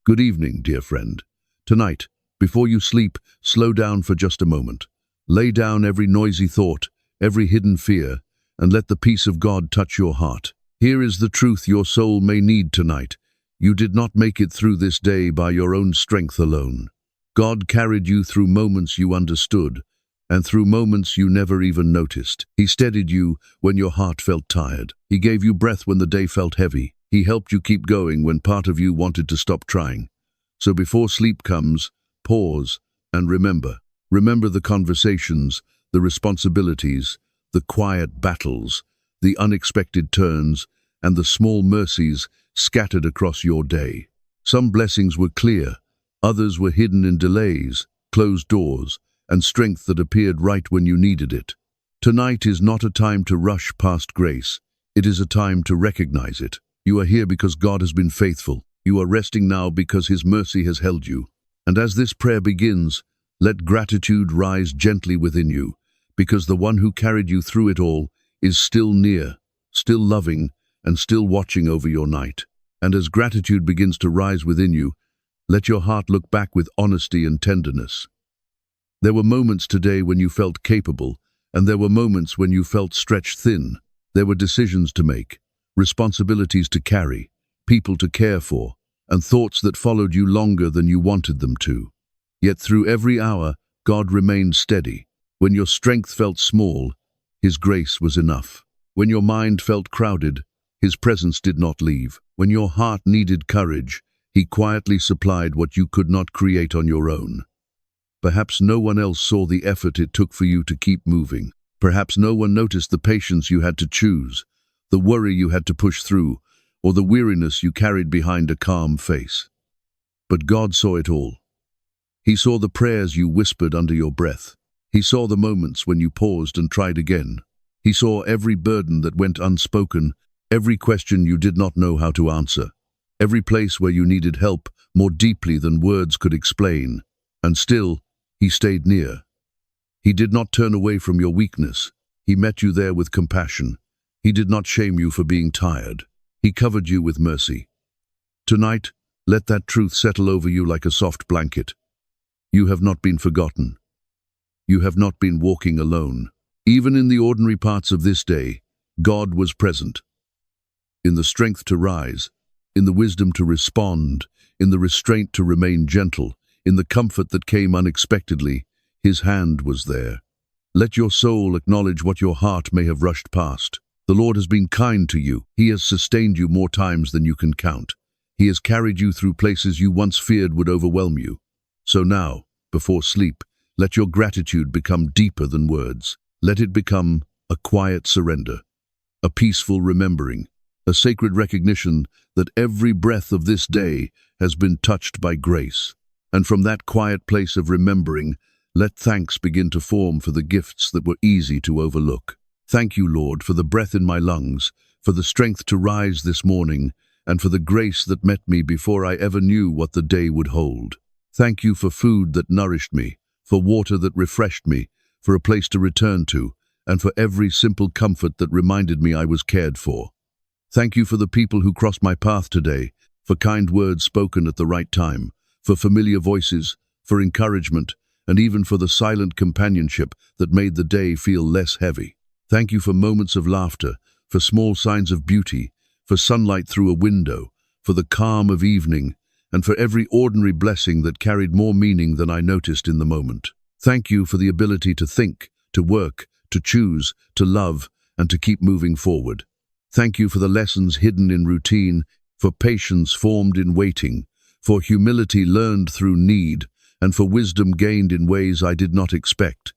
Good evening, dear friend. Tonight, before you sleep, slow down for just a moment. Lay down every noisy thought, every hidden fear, and let the peace of God touch your heart. Here is the truth your soul may need tonight. You did not make it through this day by your own strength alone. God carried you through moments you understood, and through moments you never even noticed. He steadied you when your heart felt tired. He gave you breath when the day felt heavy. He helped you keep going when part of you wanted to stop trying. So before sleep comes, pause and remember. Remember the conversations, the responsibilities, the quiet battles, the unexpected turns, and the small mercies scattered across your day. Some blessings were clear, others were hidden in delays, closed doors, and strength that appeared right when you needed it. Tonight is not a time to rush past grace. It is a time to recognize it. You are here because God has been faithful. You are resting now because His mercy has held you. And as this prayer begins, let gratitude rise gently within you, because the one who carried you through it all is still near, still loving, and still watching over your night. And as gratitude begins to rise within you, let your heart look back with honesty and tenderness. There were moments today when you felt capable, and there were moments when you felt stretched thin. There were decisions to make, responsibilities to carry, people to care for, and thoughts that followed you longer than you wanted them to. Yet through every hour, God remained steady. When your strength felt small, His grace was enough. When your mind felt crowded, His presence did not leave. When your heart needed courage, He quietly supplied what you could not create on your own. Perhaps no one else saw the effort it took for you to keep moving. Perhaps no one noticed the patience you had to choose, the worry you had to push through, or the weariness you carried behind a calm face. But God saw it all. He saw the prayers you whispered under your breath. He saw the moments when you paused and tried again. He saw every burden that went unspoken, every question you did not know how to answer, every place where you needed help more deeply than words could explain. And still, He stayed near. He did not turn away from your weakness. He met you there with compassion. He did not shame you for being tired. He covered you with mercy. Tonight, let that truth settle over you like a soft blanket. You have not been forgotten. You have not been walking alone. Even in the ordinary parts of this day, God was present. In the strength to rise, in the wisdom to respond, in the restraint to remain gentle, in the comfort that came unexpectedly, His hand was there. Let your soul acknowledge what your heart may have rushed past. The Lord has been kind to you. He has sustained you more times than you can count. He has carried you through places you once feared would overwhelm you. So now, before sleep, let your gratitude become deeper than words. Let it become a quiet surrender, a peaceful remembering, a sacred recognition that every breath of this day has been touched by grace. And from that quiet place of remembering, let thanks begin to form for the gifts that were easy to overlook. Thank you, Lord, for the breath in my lungs, for the strength to rise this morning, and for the grace that met me before I ever knew what the day would hold. Thank you for food that nourished me, for water that refreshed me, for a place to return to, and for every simple comfort that reminded me I was cared for. Thank you for the people who crossed my path today, for kind words spoken at the right time, for familiar voices, for encouragement, and even for the silent companionship that made the day feel less heavy. Thank you for moments of laughter, for small signs of beauty, for sunlight through a window, for the calm of evening, and for every ordinary blessing that carried more meaning than I noticed in the moment. Thank you for the ability to think, to work, to choose, to love, and to keep moving forward. Thank you for the lessons hidden in routine, for patience formed in waiting, for humility learned through need, and for wisdom gained in ways I did not expect.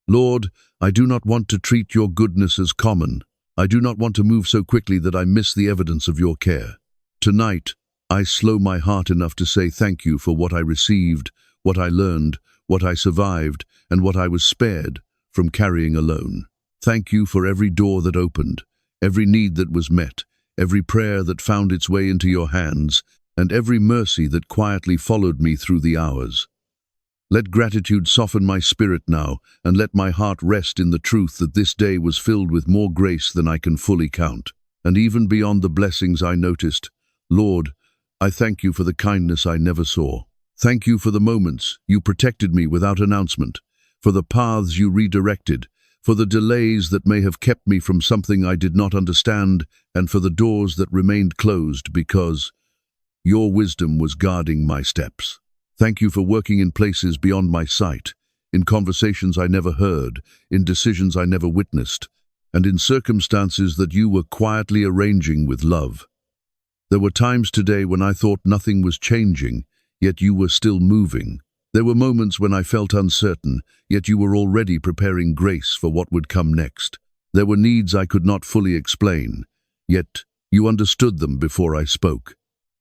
Lord, I do not want to treat your goodness as common. I do not want to move so quickly that I miss the evidence of your care. Tonight, I slow my heart enough to say thank you for what I received, what I learned, what I survived, and what I was spared from carrying alone. Thank you for every door that opened, every need that was met, every prayer that found its way into your hands, and every mercy that quietly followed me through the hours. Let gratitude soften my spirit now, and let my heart rest in the truth that this day was filled with more grace than I can fully count. And even beyond the blessings I noticed, Lord, I thank you for the kindness I never saw. Thank you for the moments you protected me without announcement, for the paths you redirected, for the delays that may have kept me from something I did not understand, and for the doors that remained closed because your wisdom was guarding my steps. Thank you for working in places beyond my sight, in conversations I never heard, in decisions I never witnessed, and in circumstances that you were quietly arranging with love. There were times today when I thought nothing was changing, yet you were still moving. There were moments when I felt uncertain, yet you were already preparing grace for what would come next. There were needs I could not fully explain, yet you understood them before I spoke.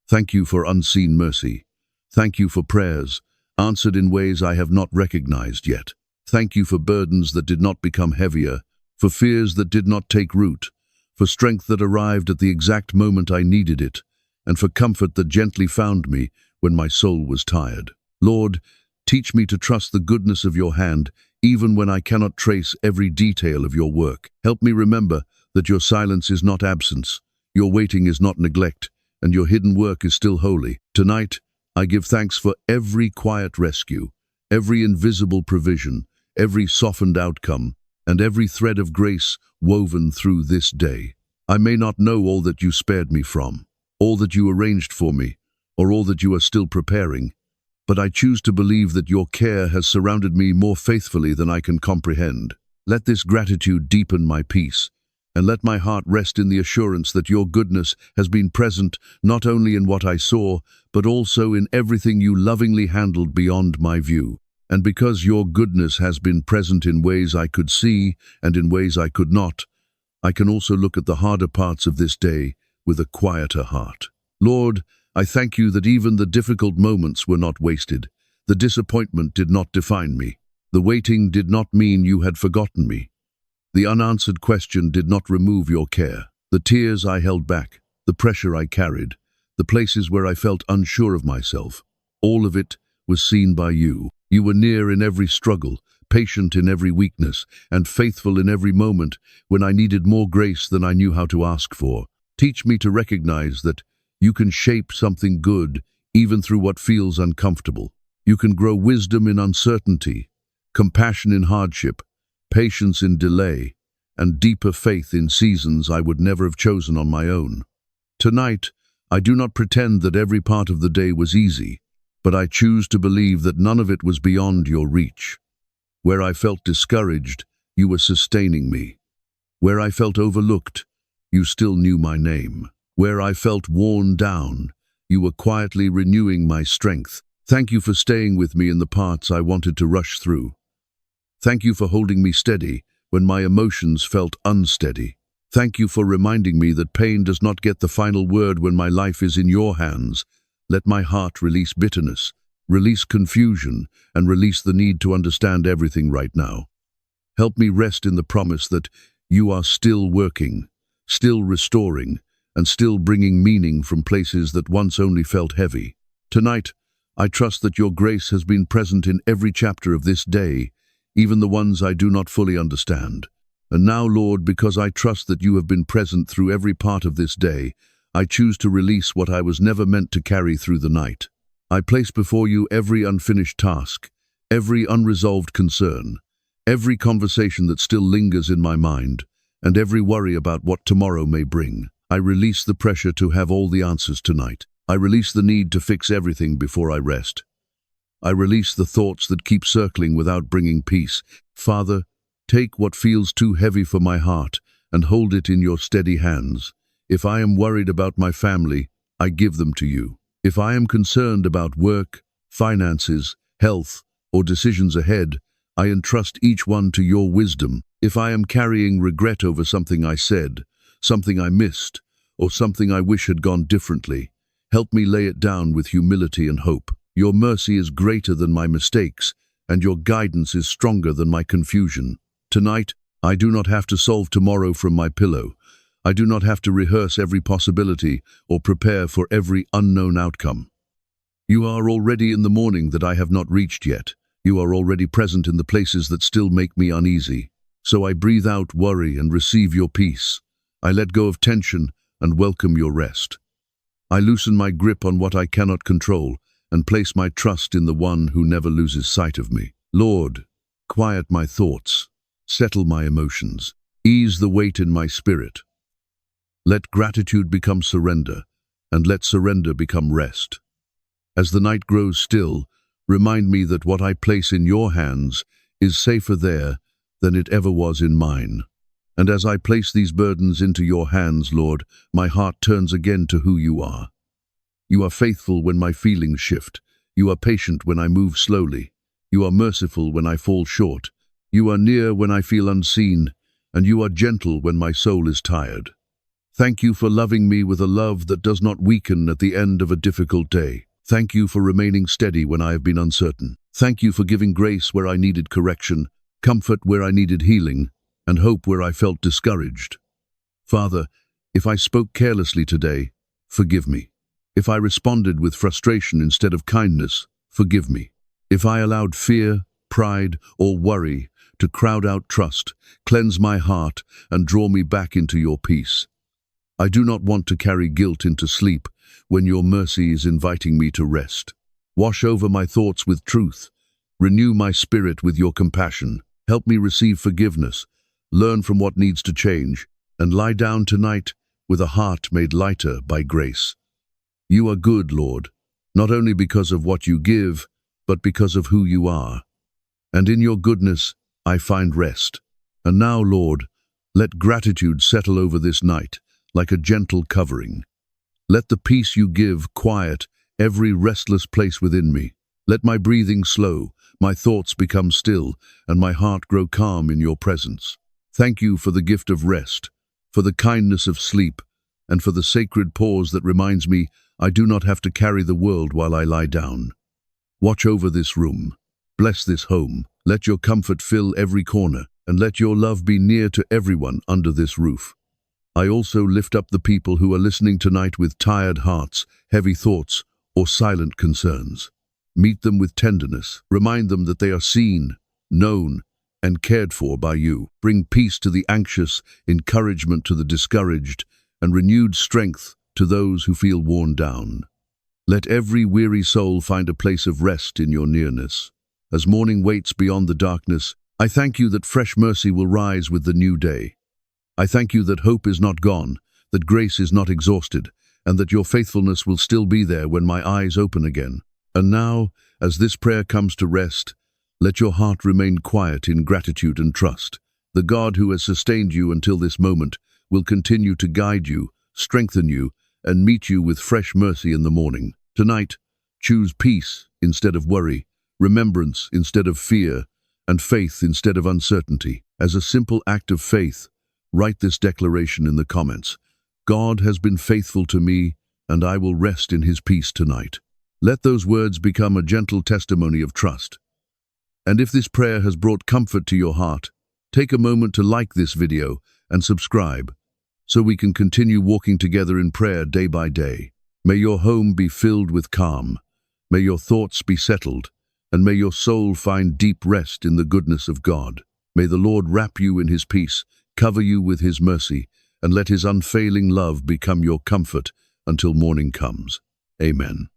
Thank you for unseen mercy. Thank you for prayers, answered in ways I have not recognized yet. Thank you for burdens that did not become heavier, for fears that did not take root, for strength that arrived at the exact moment I needed it, and for comfort that gently found me when my soul was tired. Lord, teach me to trust the goodness of your hand, even when I cannot trace every detail of your work. Help me remember that your silence is not absence, your waiting is not neglect, and your hidden work is still holy. Tonight, I give thanks for every quiet rescue, every invisible provision, every softened outcome, and every thread of grace woven through this day. I may not know all that you spared me from, all that you arranged for me, or all that you are still preparing, but I choose to believe that your care has surrounded me more faithfully than I can comprehend. Let this gratitude deepen my peace, and let my heart rest in the assurance that your goodness has been present not only in what I saw, but also in everything you lovingly handled beyond my view. And because your goodness has been present in ways I could see and in ways I could not, I can also look at the harder parts of this day with a quieter heart. Lord, I thank you that even the difficult moments were not wasted. The disappointment did not define me. The waiting did not mean you had forgotten me. The unanswered question did not remove your care. The tears I held back, the pressure I carried, the places where I felt unsure of myself, all of it was seen by you. You were near in every struggle, patient in every weakness, and faithful in every moment when I needed more grace than I knew how to ask for. Teach me to recognize that you can shape something good even through what feels uncomfortable. You can grow wisdom in uncertainty, compassion in hardship, patience in delay, and deeper faith in seasons I would never have chosen on my own. Tonight, I do not pretend that every part of the day was easy, but I choose to believe that none of it was beyond your reach. Where I felt discouraged, you were sustaining me. Where I felt overlooked, you still knew my name. Where I felt worn down, you were quietly renewing my strength. Thank you for staying with me in the parts I wanted to rush through. Thank you for holding me steady when my emotions felt unsteady. Thank you for reminding me that pain does not get the final word when my life is in your hands. Let my heart release bitterness, release confusion, and release the need to understand everything right now. Help me rest in the promise that you are still working, still restoring, and still bringing meaning from places that once only felt heavy. Tonight, I trust that your grace has been present in every chapter of this day, even the ones I do not fully understand. And now, Lord, because I trust that you have been present through every part of this day, I choose to release what I was never meant to carry through the night. I place before you every unfinished task, every unresolved concern, every conversation that still lingers in my mind, and every worry about what tomorrow may bring. I release the pressure to have all the answers tonight. I release the need to fix everything before I rest. I release the thoughts that keep circling without bringing peace. Father, take what feels too heavy for my heart and hold it in your steady hands. If I am worried about my family, I give them to you. If I am concerned about work, finances, health, or decisions ahead, I entrust each one to your wisdom. If I am carrying regret over something I said, something I missed, or something I wish had gone differently, help me lay it down with humility and hope. Your mercy is greater than my mistakes, and your guidance is stronger than my confusion. Tonight, I do not have to solve tomorrow from my pillow. I do not have to rehearse every possibility or prepare for every unknown outcome. You are already in the morning that I have not reached yet. You are already present in the places that still make me uneasy. So I breathe out worry and receive your peace. I let go of tension and welcome your rest. I loosen my grip on what I cannot control and place my trust in the one who never loses sight of me. Lord, quiet my thoughts, settle my emotions, ease the weight in my spirit. Let gratitude become surrender, and let surrender become rest. As the night grows still, remind me that what I place in your hands is safer there than it ever was in mine. And as I place these burdens into your hands, Lord, my heart turns again to who you are. You are faithful when my feelings shift. You are patient when I move slowly. You are merciful when I fall short. You are near when I feel unseen, and you are gentle when my soul is tired. Thank you for loving me with a love that does not weaken at the end of a difficult day. Thank you for remaining steady when I have been uncertain. Thank you for giving grace where I needed correction, comfort where I needed healing, and hope where I felt discouraged. Father, if I spoke carelessly today, forgive me. If I responded with frustration instead of kindness, forgive me. If I allowed fear, pride, or worry to crowd out trust, cleanse my heart and draw me back into your peace. I do not want to carry guilt into sleep when your mercy is inviting me to rest. Wash over my thoughts with truth. Renew my spirit with your compassion. Help me receive forgiveness, learn from what needs to change, and lie down tonight with a heart made lighter by grace. You are good, Lord, not only because of what you give, but because of who you are. And in your goodness, I find rest. And now, Lord, let gratitude settle over this night like a gentle covering. Let the peace you give quiet every restless place within me. Let my breathing slow, my thoughts become still, and my heart grow calm in your presence. Thank you for the gift of rest, for the kindness of sleep, and for the sacred pause that reminds me I do not have to carry the world while I lie down. Watch over this room. Bless this home. Let your comfort fill every corner, and let your love be near to everyone under this roof. I also lift up the people who are listening tonight with tired hearts, heavy thoughts, or silent concerns. Meet them with tenderness. Remind them that they are seen, known, and cared for by you. Bring peace to the anxious, encouragement to the discouraged, and renewed strength to those who feel worn down. Let every weary soul find a place of rest in your nearness. As morning waits beyond the darkness, I thank you that fresh mercy will rise with the new day. I thank you that hope is not gone, that grace is not exhausted, and that your faithfulness will still be there when my eyes open again. And now, as this prayer comes to rest, let your heart remain quiet in gratitude and trust. The God who has sustained you until this moment will continue to guide you, strengthen you, and meet you with fresh mercy in the morning. Tonight, choose peace instead of worry, remembrance instead of fear, and faith instead of uncertainty. As a simple act of faith, write this declaration in the comments. God has been faithful to me, and I will rest in his peace tonight. Let those words become a gentle testimony of trust. And if this prayer has brought comfort to your heart, take a moment to like this video and subscribe, so we can continue walking together in prayer day by day. May your home be filled with calm. May your thoughts be settled, and may your soul find deep rest in the goodness of God. May the Lord wrap you in his peace, cover you with his mercy, and let his unfailing love become your comfort until morning comes. Amen.